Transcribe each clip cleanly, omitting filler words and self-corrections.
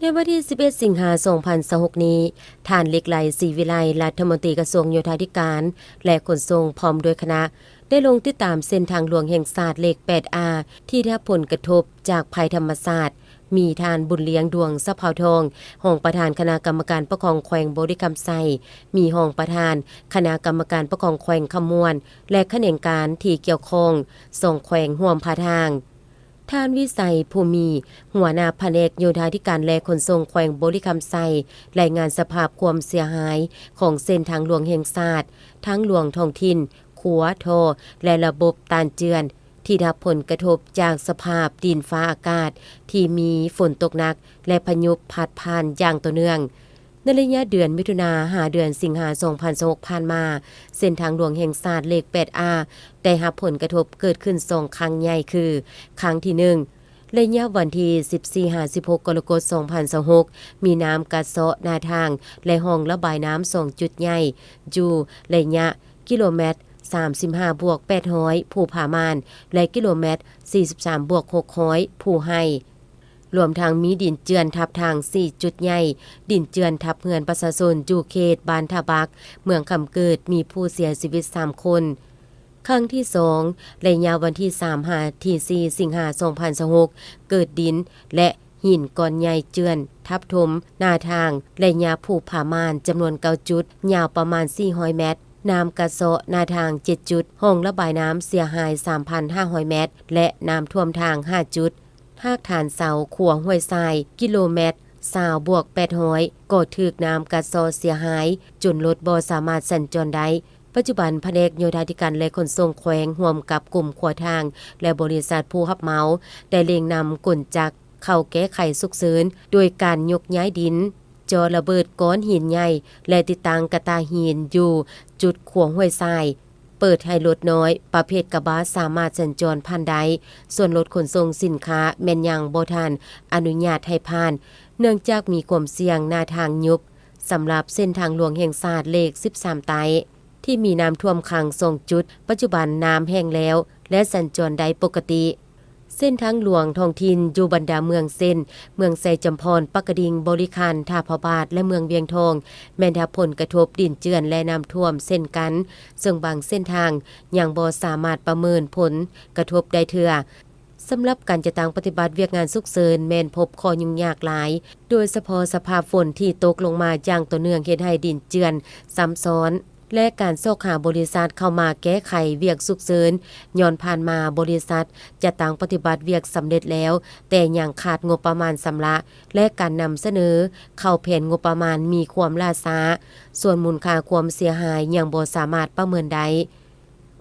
ในวันที่ 11 สิงหาคม 2026 นี้ท่านเหล็กไหล ศรีวิไลรัฐมนตรีกระทรวงโยธาธิการ และขนส่งพร้อมโดยคณะ ได้ลงติดตามเส้นทางหลวงแห่งชาติเลข 8A ที่ได้รับผลกระทบจากภัยธรรมชาติมีทานบุญเลี้ยงดวงสะเภาทองรองประธานคณะกรรมการปกครองแขวงบริคำไซมีรองประธานคณะกรรมการปกครองแขวงขมวน และแขนงการที่เกี่ยวข้องส่งแขวงห่วมพาทาง ท่านวิสัยภูมิ หัวหน้าแผนกโยธาธิการและขนส่งแขวงบริคำไซรายงานสภาพความเสียหายของเส้นทางหลวงแห่งชาติทั้งหลวงท้องถิ่นขัวโทและระบบตานเจือนที่ได้รับผลกระทบจากสภาพดินฟ้าอากาศที่มีฝนตกหนักและพายุพัดผ่านอย่างต่อเนื่องในระยะเดือนมิถุนาหาเดือนสิงหาคม 2026 ผ่านมาเส้นทางหลวงแห่งชาติเลข 8A ได้รับผลกระทบเกิดขึ้น2ครั้งใหญ่คือครั้งที่1ระยะวันที่ 14-16 กรกฎาคม 2026 มีน้ำกัดเซาะหน้าทางและห้องระบายน้ำ2จุดใหญ่อยู่ระยะกิโลเมตร35บวก800ผู้ผามานและกิโลเมตร43บวก600ผู้ให้รวมทางมีดินเจือนทับทาง4จุดใหญ่ดินเจือนทับเฮือนประชาชนอยู่เขตบ้านทาบักเมืองคำเกิดมีผู้เสียชีวิต3คนครั้งที่2ระยะวันที่3-4 สิงหาคม 2026 เกิดดินและหินก้อนใหญ่เจือนทับถมหน้าทางระยะผู้ผามานจำนวน9จุดยาวประมาณ400เมตรน้ำกระเซาะหน้าทาง7จุดห้องระบายน้ำเสียหาย 3,500 เมตรและน้ำท่วมทาง5จุดภาคฐานเสาขัวห้วยทรายกิโลเมตร20บวก800ก็ถูกน้ำกระเซาะเสียหายจนรถบ่สามารถสัญจรได้ปัจจุบันแผนกโยธาธิการและขนส่งแขวงร่วมกับกลุ่มขัวทางและบริษัทผู้รับเหมาได้เร่งนำกลจักรเข้าแก้ไขฉุกเฉินโดยการยกย้ายดินจอระเบิดก้อนหินใหญ่และติดตั้งกระตาหินอยู่จุดขวงห้วยทรายเปิดให้รถน้อยประเภทกระบะสามารถสัญจรผ่านได้ส่วนรถขนส่งสินค้าแม่นยังบ่ทันอนุญาตให้ผ่านเนื่องจากมีความเสี่ยงหน้าทางยุบสำหรับเส้นทางหลวงแห่งชาติเลข 13 ไตที่มีน้ำท่วมขัง2จุดปัจจุบันน้ำแห้งแล้วและสัญจรได้ปกติเส้นทางหลวงท้องถิ่นอยู่บรรดาเมืองเส้นเมืองไซจำพรปักกระดิ่งบริคันท่าพระบาทและเมืองเวียงทองแม้นได้ผลกระทบดินเจือนและน้ำท่วมเส้นกันซึ่งบางเส้นทางยังบ่สามารถประเมินผลกระทบได้เทื่อสำหรับการจะตั้งปฏิบัติเวียกงานฉุกเฉินแม่นพบข้อยุ่งยากหลายโดยเฉพาะสภาพฝนที่ตกลงมาอย่างต่อเนื่องเฮ็ดให้ดินเจือนซ้ำซ้อนและการโซกหาบริษัทเข้ามาแก้ไขเวียกฉุกเฉินย้อนผ่านมาบริษัทจะตั้งปฏิบัติเวียกสำเร็จแล้วแต่ยังขาดงบประมาณสำระและการนำเสนอเข้าแผนงบประมาณมีความล่าช้าส่วนมูลค่าความเสียหายยังบ่สามารถประเมินได้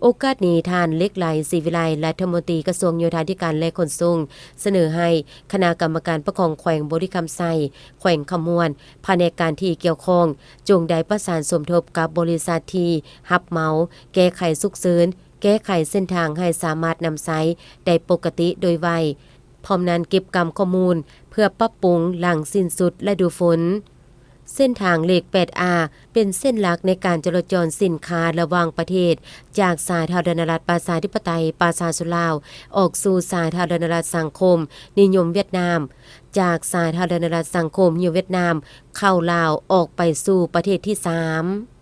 โอกาสนี้ท่านเหล็กไหล ศรีวิไลรัฐมนตรีกระทรวงโยธาธิการและขนส่งเสนอให้คณะกรรมการปกครองแขวงบริคำไซแขวงขมวนภายในการที่เกี่ยวข้องจงได้ประสานสมทบกับบริษัทที่รับเหมาแก้ไขฉุกเฉินแก้ไขเส้นทางให้สามารถนำใช้ได้ปกติโดยไวพร้อมนั้นเก็บกรรมข้อมูลเพื่อปรับปรุงหลังสิ้นสุดฤดูฝนเส้นทางเลข 8A เป็นเส้นหลักในการจราจรสินค้าระหว่างประเทศจากสาธารณรัฐประชาธิปไตยประชาชนลาวออกสู่สาธารณรัฐสังคมนิยมเวียดนามจากสาธารณรัฐสังคมนิยมเวียดนามเข้าลาวออกไปสู่ประเทศที่3